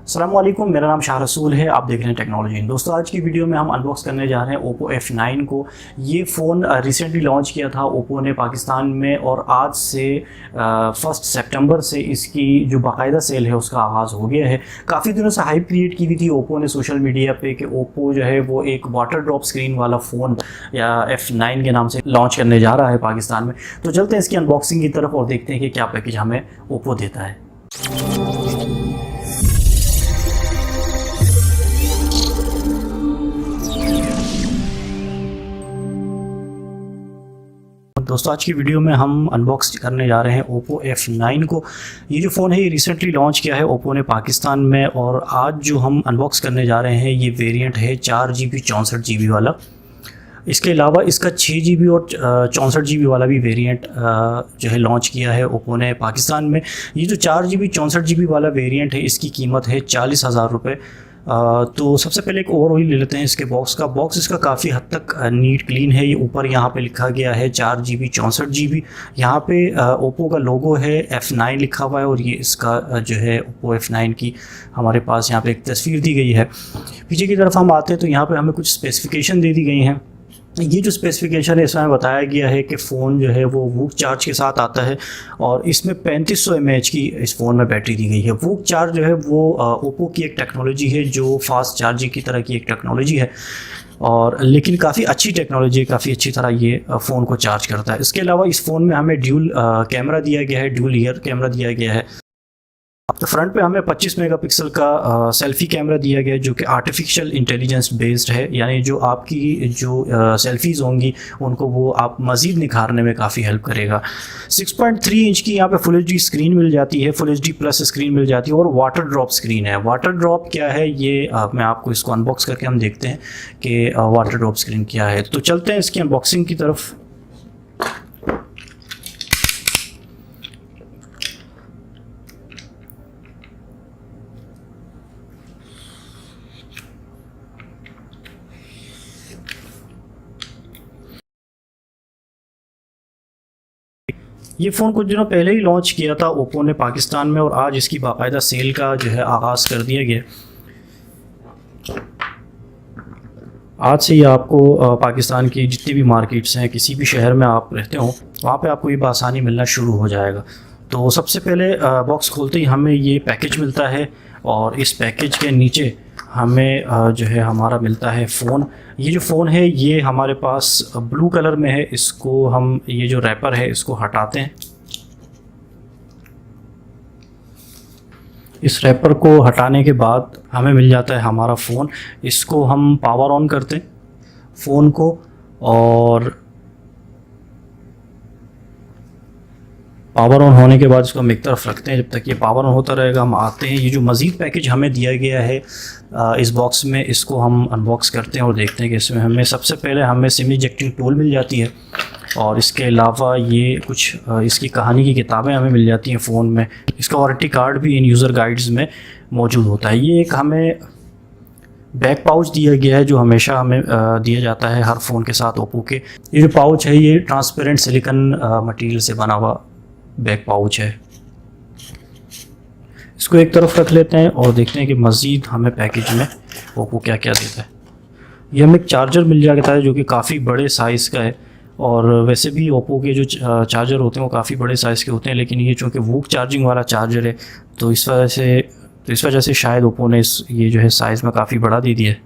अस्सलाम वालेकुम, मेरा नाम शाह रसूल है। आप देख रहे हैं टेक्नोलॉजी। दोस्तों, आज की वीडियो में हम अनबॉक्स करने जा रहे हैं Oppo F9 को। ये फ़ोन रिसेंटली लॉन्च किया था Oppo ने पाकिस्तान में, और आज से 1 सितंबर से इसकी जो बाकायदा सेल है उसका आगाज़ हो गया है। काफ़ी दिनों से हाइप क्रिएट की हुई थी Oppo ने सोशल मीडिया पे कि Oppo जो है वो एक वाटर ड्रॉप स्क्रीन वाला फ़ोन या F9 के नाम से लॉन्च करने जा रहा है पाकिस्तान में। तो चलते हैं इसकी अनबॉक्सिंग की तरफ और देखते हैं कि क्या पैकेज हमें Oppo देता है। दोस्तों, आज की वीडियो में हम अनबॉक्स करने जा रहे हैं Oppo F9 को। ये जो फ़ोन है ये रिसेंटली लॉन्च किया है Oppo ने पाकिस्तान में, और आज जो हम अनबॉक्स करने जा रहे हैं ये वेरिएंट है 4GB 64GB वाला। इसके अलावा इसका 6GB और 64GB वाला भी वेरिएंट जो है लॉन्च किया है Oppo ने पाकिस्तान में। ये जो 4GB 64GB वाला वेरिएंट है इसकी कीमत है 40,000 रुपये। तो सबसे पहले एक ओवरव्यू ले लेते हैं इसके बॉक्स का। बॉक्स इसका काफ़ी हद तक नीट क्लीन है। ये ऊपर यहाँ पे लिखा गया है 4GB 64GB। यहाँ पे Oppo का लोगो है, F9 लिखा हुआ है, और ये इसका जो है Oppo F9 की हमारे पास यहाँ पे एक तस्वीर दी गई है। पीछे की तरफ हम आते हैं तो यहाँ पे हमें कुछ स्पेसिफिकेशन दे दी गई हैं। ये जो स्पेसिफिकेशन है इसमें बताया गया है कि फ़ोन जो है वो वूक चार्ज के साथ आता है, और इसमें 3500 mAh की इस फ़ोन में बैटरी दी गई है। वूक चार्ज जो है वो Oppo की एक टेक्नोलॉजी है जो फास्ट चार्जिंग की तरह की एक टेक्नोलॉजी है, और लेकिन काफ़ी अच्छी टेक्नोलॉजी है, काफ़ी अच्छी तरह ये फ़ोन को चार्ज करता है। इसके अलावा इस फ़ोन में हमें ड्यूल कैमरा दिया गया है, ड्यूल ईयर कैमरा दिया गया है। तो फ्रंट पे हमें 25 मेगापिक्सल का सेल्फ़ी कैमरा दिया गया है जो कि आर्टिफिशियल इंटेलिजेंस बेस्ड है, यानी जो आपकी जो सेल्फ़ीज़ होंगी उनको वो आप मज़ीद निखारने में काफ़ी हेल्प करेगा। 6.3 इंच की यहाँ पे फुल एचडी स्क्रीन मिल जाती है, फुल एचडी प्लस स्क्रीन मिल जाती है, और वाटर ड्रॉप स्क्रीन है। वाटर ड्रॉप क्या है ये मैं आपको इसको अनबॉक्स करके हम देखते हैं कि वाटर ड्रॉप स्क्रीन क्या है। तो चलते हैं इसकी अनबॉक्सिंग की तरफ। ये फ़ोन कुछ दिनों पहले ही लॉन्च किया था Oppo ने पाकिस्तान में, और आज इसकी बाकायदा सेल का जो है आगाज़ कर दिया गया। आज से ही आपको पाकिस्तान की जितनी भी मार्केट्स हैं, किसी भी शहर में आप रहते हो, वहाँ पे आपको ये बआसानी मिलना शुरू हो जाएगा। तो सबसे पहले बॉक्स खोलते ही हमें ये पैकेज मिलता है, और इस पैकेज के नीचे हमें जो है हमारा मिलता है फ़ोन। ये जो फ़ोन है ये हमारे पास ब्लू कलर में है। इसको हम ये जो रैपर है इसको हटाते हैं। इस रैपर को हटाने के बाद हमें मिल जाता है हमारा फ़ोन। इसको हम पावर ऑन करते हैं फ़ोन को, और पावर ऑन होने के बाद इसको हम एक तरफ रखते हैं। जब तक ये पावर ऑन होता रहेगा हम आते हैं ये जो मज़ीद पैकेज हमें दिया गया है इस बॉक्स में, इसको हम अनबॉक्स करते हैं और देखते हैं कि इसमें हमें सबसे पहले हमें सिम इजेक्टिंग टूल मिल जाती है, और इसके अलावा ये कुछ इसकी कहानी की किताबें हमें मिल जाती हैं फ़ोन में। इसका वारंटी कार्ड भी इन यूज़र गाइड्स में मौजूद होता है। ये एक हमें बैक पाउच दिया गया है जो हमेशा हमें दिया जाता है हर फ़ोन के साथ Oppo के। ये जो पाउच है ये ट्रांसपेरेंट सिलिकॉन मटेरियल से बना हुआ बैक पाउच है। इसको एक तरफ रख लेते हैं और देखते हैं कि मज़ीद हमें पैकेज में Oppo क्या क्या देता है। ये हमें एक चार्जर मिल जाता है जो कि काफ़ी बड़े साइज़ का है, और वैसे भी Oppo के जो चार्जर होते हैं वो काफ़ी बड़े साइज़ के होते हैं, लेकिन ये चूँकि वूक चार्जिंग वाला चार्जर है तो इस वजह से शायद Oppo ने ये जो है साइज़ में काफ़ी बड़ा दे दिया है।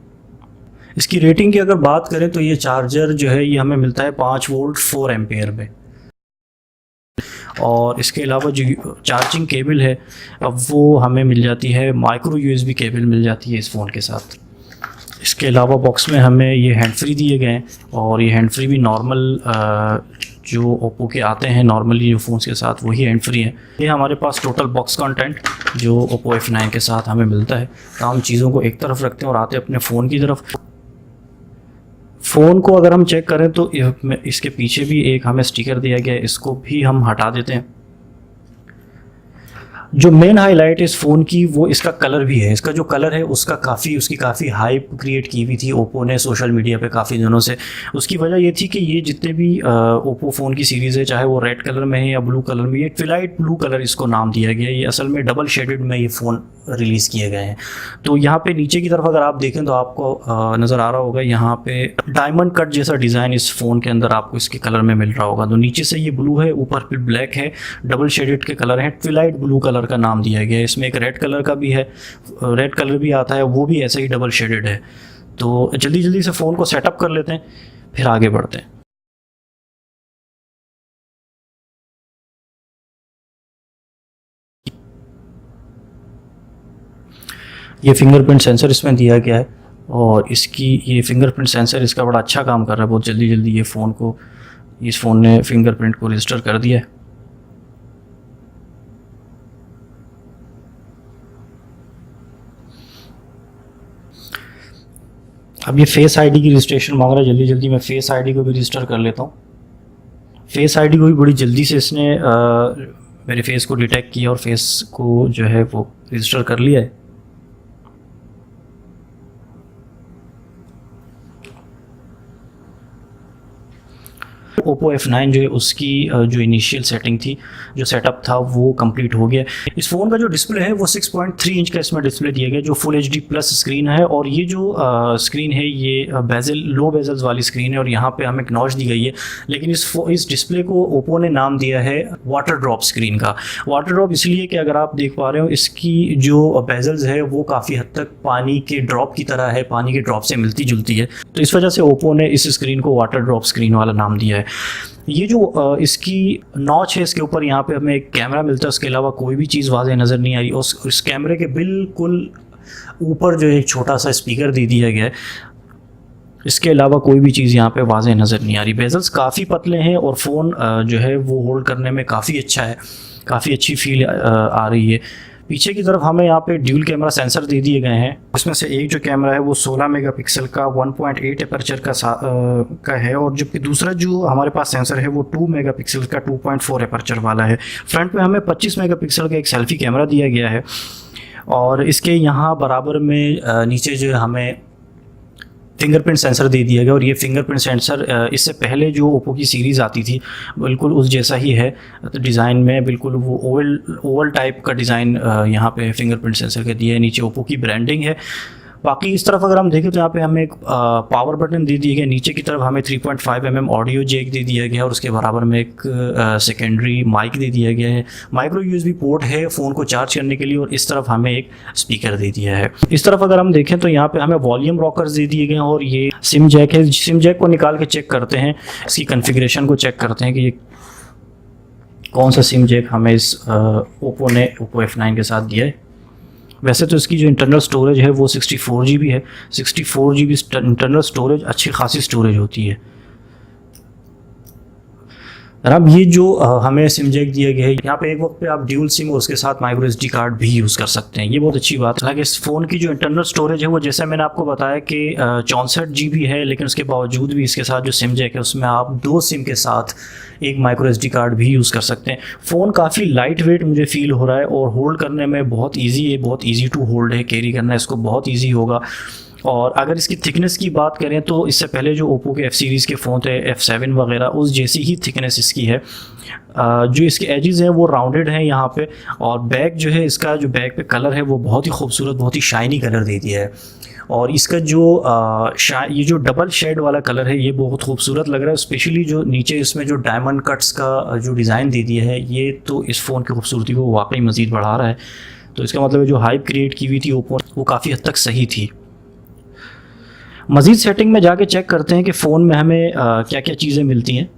इसकी रेटिंग की अगर बात करें तो ये चार्जर जो है ये हमें मिलता है 5 वोल्ट 4 एम्पेयर में, और इसके अलावा जो चार्जिंग केबल है अब वो हमें मिल जाती है, माइक्रो USB केबल मिल जाती है इस फ़ोन के साथ। इसके अलावा बॉक्स में हमें ये हैंड फ्री दिए गए हैं, और ये हैंड फ्री भी नॉर्मल जो Oppo के आते हैं नॉर्मली जो फ़ोन्स के साथ वही हैंड फ्री है। ये हमारे पास टोटल बॉक्स कंटेंट जो Oppo F9 के साथ हमें मिलता है। तो हम चीज़ों को एक तरफ रखते हैं और आते हैं अपने फ़ोन की तरफ। फ़ोन को अगर हम चेक करें तो इसके पीछे भी एक हमें स्टिकर दिया गया है, इसको भी हम हटा देते हैं। जो मेन हाईलाइट इस फ़ोन की वो इसका कलर भी है। इसका जो कलर है उसकी काफ़ी हाइप क्रिएट की हुई थी ओप्पो ने सोशल मीडिया पे काफ़ी दिनों से। उसकी वजह ये थी कि ये जितने भी ओप्पो फ़ोन की सीरीज़ है, चाहे वो रेड कलर में है या ब्लू कलर में, ये ट्विलाइट ब्लू कलर इसको नाम दिया गया है। ये असल में डबल शेडेड में ये फ़ोन रिलीज़ किए गए हैं। तो यहाँ पे नीचे की तरफ अगर आप देखें तो आपको नज़र आ रहा होगा यहाँ पे डायमंड कट जैसा डिज़ाइन इस फ़ोन के अंदर आपको इसके कलर में मिल रहा होगा। तो नीचे से ये ब्लू है, ऊपर पे ब्लैक है, डबल शेडेड के कलर हैं, ट्विलाइट ब्लू कलर का नाम दिया गया है। इसमें एक रेड कलर का भी है, रेड कलर भी आता है, वो भी ऐसे ही डबल शेडेड है। तो जल्दी जल्दी से फ़ोन को सेटअप कर लेते हैं, फिर आगे बढ़ते हैं। ये फिंगरप्रिंट सेंसर इसमें दिया गया है और ये फिंगरप्रिंट सेंसर इसका बड़ा अच्छा काम कर रहा है। बहुत जल्दी जल्दी इस फ़ोन ने फिंगरप्रिंट को रजिस्टर कर दिया है। अब ये फेस आईडी की रजिस्ट्रेशन मांग रहा है। जल्दी जल्दी मैं फेस आईडी को भी रजिस्टर कर लेता हूँ। फेस आईडी को भी बड़ी जल्दी से इसने मेरे फेस को डिटेक्ट किया और फेस को जो है वो रजिस्टर कर लिया है। ओप्पो F9 जो है उसकी जो इनिशियल सेटिंग थी, जो सेटअप था वो कंप्लीट हो गया। इस फ़ोन का जो डिस्प्ले है वो 6.3 इंच का इसमें डिस्प्ले दिया गया, जो फुल HD प्लस स्क्रीन है। और ये जो स्क्रीन है ये लो बेजल्स वाली स्क्रीन है और यहाँ पे हमें नॉच दी गई है। लेकिन इस डिस्प्ले को ओप्पो ने नाम दिया है वाटर ड्रॉप स्क्रीन का। वाटर ड्रॉप इसलिए कि अगर आप देख पा रहे हो इसकी जो बेजल्स है वो काफ़ी हद तक पानी के ड्रॉप की तरह है, पानी के ड्रॉप से मिलती जुलती है। तो इस वजह से ओप्पो ने इस स्क्रीन को वाटर ड्रॉप स्क्रीन वाला नाम दिया है। ये जो इसकी नॉच है, इसके ऊपर यहाँ पे हमें एक कैमरा मिलता है, उसके अलावा कोई भी चीज़ वाज़ेह नज़र नहीं आ रही। उस कैमरे के बिल्कुल ऊपर जो एक छोटा सा स्पीकर दे दिया गया है, इसके अलावा कोई भी चीज़ यहाँ पे वाज़ेह नज़र नहीं आ रही। बेजल्स काफ़ी पतले हैं और फ़ोन जो है वो होल्ड करने में काफ़ी अच्छा है, काफ़ी अच्छी फील आ रही है। पीछे की तरफ हमें यहाँ पे ड्यूल कैमरा सेंसर दे दिए गए हैं। इसमें से एक जो कैमरा है वो 16 मेगापिक्सल का 1.8 एपर्चर का है और जबकि दूसरा जो हमारे पास सेंसर है वो 2 मेगापिक्सल का 2.4 एपर्चर वाला है। फ्रंट में हमें 25 मेगापिक्सल का एक सेल्फी कैमरा दिया गया है और इसके यहाँ बराबर में नीचे जो हमें फिंगरप्रिंट सेंसर दे दिया गया। और ये फिंगरप्रिंट सेंसर इससे पहले जो ओप्पो की सीरीज़ आती थी बिल्कुल उस जैसा ही है डिज़ाइन में, बिल्कुल वो ओवल टाइप का डिज़ाइन यहाँ पे फिंगरप्रिंट सेंसर का दिया है। नीचे ओप्पो की ब्रांडिंग है। बाकी इस तरफ अगर हम देखें तो यहाँ पे हमें एक पावर बटन दे दिया गया। नीचे की तरफ हमें 3.5 mm ऑडियो जैक दे दिया गया और उसके बराबर में एक सेकेंडरी माइक दे दिया गया है। माइक्रो USB पोर्ट है फ़ोन को चार्ज करने के लिए और इस तरफ हमें एक स्पीकर दे दिया है। इस तरफ अगर हम देखें तो यहाँ पे हमें वॉल्यूम रॉकर्स दे दिए गए हैं और ये सिम जैक है। सिम जैक को निकाल के चेक करते हैं, इसकी कन्फिग्रेशन को चेक करते हैं कि ये कौन सा सिम जैक हमें इस ओप्पो F9 के साथ दिया है। वैसे तो इसकी जो इंटरनल स्टोरेज है वो 64 GB है। 64 GB इंटरनल स्टोरेज अच्छी खासी स्टोरेज होती है। अब ये जो हमें सिम जैक दिया गया है, यहाँ पे एक वक्त पे आप ड्यूल सिम और उसके साथ माइक्रो SD कार्ड भी यूज़ कर सकते हैं। ये बहुत अच्छी बात है। हालांकि इस फ़ोन की जो इंटरनल स्टोरेज है वो जैसे मैंने आपको बताया कि 64 GB है, लेकिन उसके बावजूद भी इसके साथ जो सिम जैक है उसमें आप 2 सिम के साथ एक माइक्रो SD कार्ड भी यूज़ कर सकते हैं। फ़ोन काफ़ी लाइट वेट मुझे फील हो रहा है और होल्ड करने में बहुत ईजी है, बहुत ईजी टू होल्ड है। कैरी करना इसको बहुत ईजी होगा। और अगर इसकी थिकनेस की बात करें तो इससे पहले जो ओप्पो के F सीरीज़ के फ़ोन थे F7 वगैरह, उस जैसी ही थिकनेस इसकी है। जो इसके एजेस हैं वो राउंडेड हैं यहाँ पे। और बैक जो है, इसका जो बैक पे कलर है वो बहुत ही खूबसूरत, बहुत ही शाइनी कलर दे दिया है। और इसका जो ये जो डबल शेड वाला कलर है ये बहुत खूबसूरत लग रहा है। स्पेशली जो नीचे इसमें जो डायमंड कट्स का जो डिज़ाइन दे दिया है ये तो इस फ़ोन की खूबसूरती को वाकई मज़ीद बढ़ा रहा है। तो इसका मतलब जो हाइप क्रिएट की हुई थी ओप्पो वो काफ़ी हद तक सही थी। मज़ीद सेटिंग में जाके चेक करते हैं कि फ़ोन में हमें क्या क्या चीज़ें मिलती हैं।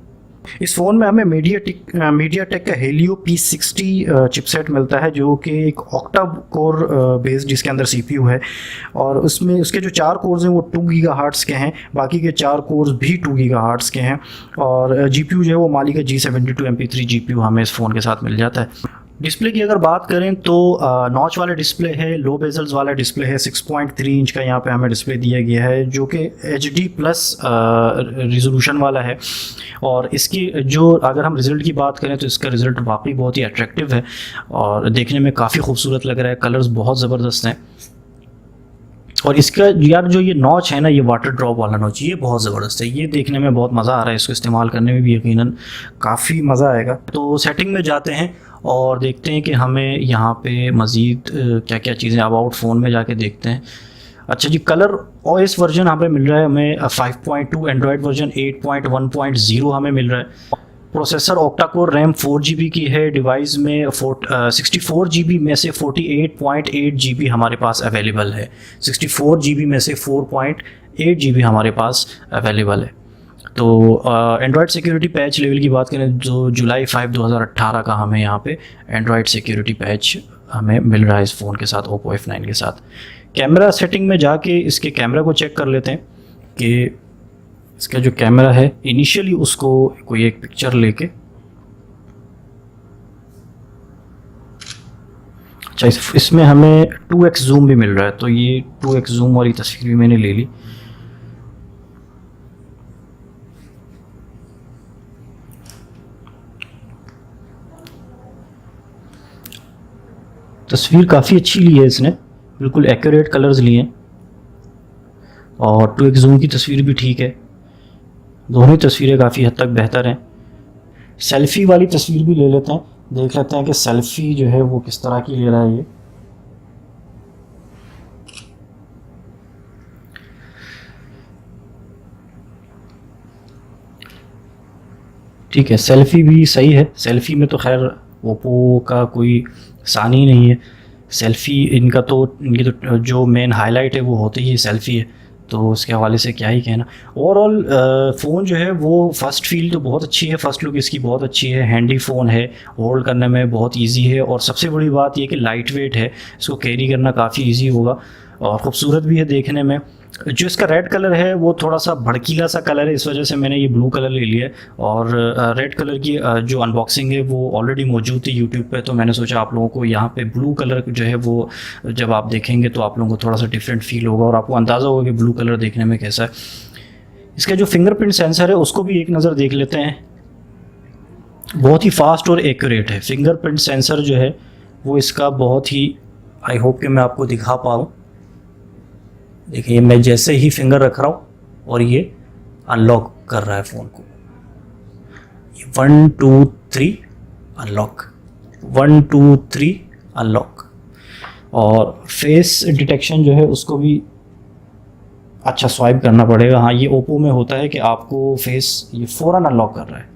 इस फ़ोन में हमें मीडियाटेक का हेलियो P60 चिपसेट मिलता है, जो कि एक ऑक्टा कोर बेस्ड जिसके अंदर CPU है। और उसमें उसके जो 4 कोर्स हैं वो 2 GHz के हैं, बाकी के 4 कोर्स भी 2 GHz के हैं। और GPU जो है वो माली का G72 MP3 GPU हमें इस फ़ोन के साथ मिल जाता है। डिस्प्ले की अगर बात करें तो नॉच वाला डिस्प्ले है, लो बेजल्स वाला डिस्प्ले है, 6.3 इंच का यहाँ पे हमें डिस्प्ले दिया गया है जो कि HD प्लस रिजोल्यूशन वाला है। और इसकी जो अगर हम रिज़ल्ट की बात करें तो इसका रिज़ल्ट वाकई बहुत ही अट्रैक्टिव है और देखने में काफ़ी खूबसूरत लग रहा है, कलर्स बहुत ज़बरदस्त हैं। और इसका यार जो ये नॉच है ना, ये वाटर ड्रॉप वाला नॉच, ये बहुत ज़बरदस्त है, ये देखने में बहुत मज़ा आ रहा है, इसको इस्तेमाल करने में भी यकीनन काफ़ी मज़ा आएगा। तो सेटिंग में जाते हैं और देखते हैं कि हमें यहाँ पे मज़ीद क्या क्या चीज़ें, अबाउट फ़ोन में जाके देखते हैं। अच्छा जी, कलर OS वर्जन यहाँ पे मिल रहा है हमें 5.2, एंड्रॉयड वर्जन 8.1.0 हमें मिल रहा है। Processor octa core, RAM 4 GB की है, डिवाइस में 64 GB में से 48.8 GB हमारे पास अवेलेबल है, 64 GB में से 4.8 GB हमारे पास अवेलेबल है। तो एंड्रॉयड सिक्योरिटी पैच लेवल की बात करें जो जुलाई 5, 2018 का हमें यहाँ पे एंड्रॉयड सिक्योरिटी पैच हमें मिल रहा है इस फ़ोन के साथ, ओप्पो F9 के साथ। कैमरा सेटिंग में जाके इसके कैमरा को चेक कर लेते हैं कि इसका जो कैमरा है इनिशियली उसको कोई एक पिक्चर लेके, अच्छा इसमें हमें 2x जूम भी मिल रहा है, तो ये 2x जूम वाली तस्वीर भी मैंने ले ली। तस्वीर काफ़ी अच्छी ली है इसने, बिल्कुल एक्यूरेट कलर्स लिए हैं और 2x जूम की तस्वीर भी ठीक है, दोनों तस्वीरें काफ़ी हद तक बेहतर हैं। सेल्फ़ी वाली तस्वीर भी ले लेते हैं, देख लेते हैं कि सेल्फ़ी जो है वो किस तरह की ले रहा है ये। ठीक है, सेल्फ़ी भी सही है, सेल्फ़ी में तो खैर ओप्पो का कोई सानी नहीं है। सेल्फ़ी इनका तो, इनकी तो जो मेन हाईलाइट है वो होती ही सेल्फ़ी है, तो उसके हवाले से क्या ही कहना। ओवरऑल फ़ोन जो है वो फ़र्स्ट फील तो बहुत अच्छी है, फ़र्स्ट लुक इसकी बहुत अच्छी है, हैंडी फ़ोन है, होल्ड करने में बहुत इजी है और सबसे बड़ी बात ये कि लाइट वेट है, इसको कैरी करना काफ़ी इजी होगा और ख़ूबसूरत भी है देखने में। जो इसका रेड कलर है वो थोड़ा सा भड़कीला सा कलर है, इस वजह से मैंने ये ब्लू कलर ले लिया है। और रेड कलर की जो अनबॉक्सिंग है वो ऑलरेडी मौजूद थी यूट्यूब पे, तो मैंने सोचा आप लोगों को यहाँ पे ब्लू कलर जो है वो जब आप देखेंगे तो आप लोगों को थोड़ा सा डिफरेंट फील होगा और आपको अंदाज़ा होगा कि ब्लू कलर देखने में कैसा है। इसका जो फिंगरप्रिंट सेंसर है उसको भी एक नज़र देख लेते हैं, बहुत ही फास्ट और एक्यूरेट है फिंगरप्रिंट सेंसर जो है वो इसका, बहुत ही, आई होप कि मैं आपको दिखा पाऊँ। देखिए मैं जैसे ही फिंगर रख रहा हूँ और ये अनलॉक कर रहा है फ़ोन को, 1 2 3 अनलॉक, 1 2 3 अनलॉक। और फेस डिटेक्शन जो है उसको भी अच्छा स्वाइप करना पड़ेगा। हाँ, ये ओप्पो में होता है कि आपको फेस ये फ़ौरन अनलॉक कर रहा है,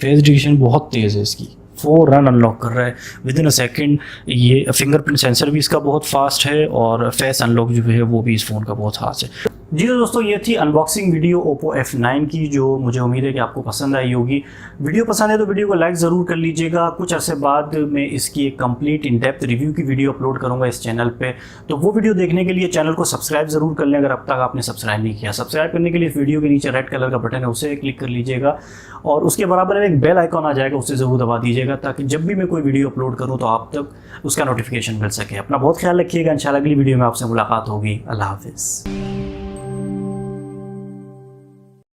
फेस डिटेक्शन बहुत तेज़ है इसकी, फ़ौरन अनलॉक कर रहा है विदिन अ सेकेंड। ये फिंगरप्रिंट सेंसर भी इसका बहुत फास्ट है और फेस अनलॉक जो है वो भी इस फ़ोन का बहुत खास है। जी तो दोस्तों, ये थी अनबॉक्सिंग वीडियो ओप्पो F9 की, जो मुझे उम्मीद है कि आपको पसंद आई होगी। वीडियो पसंद है तो वीडियो को लाइक ज़रूर कर लीजिएगा। कुछ अर्से बाद मैं इसकी एक कंप्लीट इन डेप्थ रिव्यू की वीडियो अपलोड करूंगा इस चैनल पे, तो वो वीडियो देखने के लिए चैनल को सब्सक्राइब ज़रूर कर लें अगर अब तक आपने सब्सक्राइब नहीं किया। सब्सक्राइब करने के लिए इस वीडियो के नीचे रेड कलर का बटन है उसे क्लिक कर लीजिएगा और उसके बराबर में एक बेल आइकॉन आ जाएगा, उसे ज़रूर दबा दीजिएगा ताकि जब भी मैं कोई वीडियो अपलोड करूँ तो आप तक उसका नोटिफिकेशन मिल सके। अपना बहुत ख्याल रखिएगा, इंशाल्लाह अगली वीडियो में आपसे मुलाकात होगी। अल्लाह हाफिज़।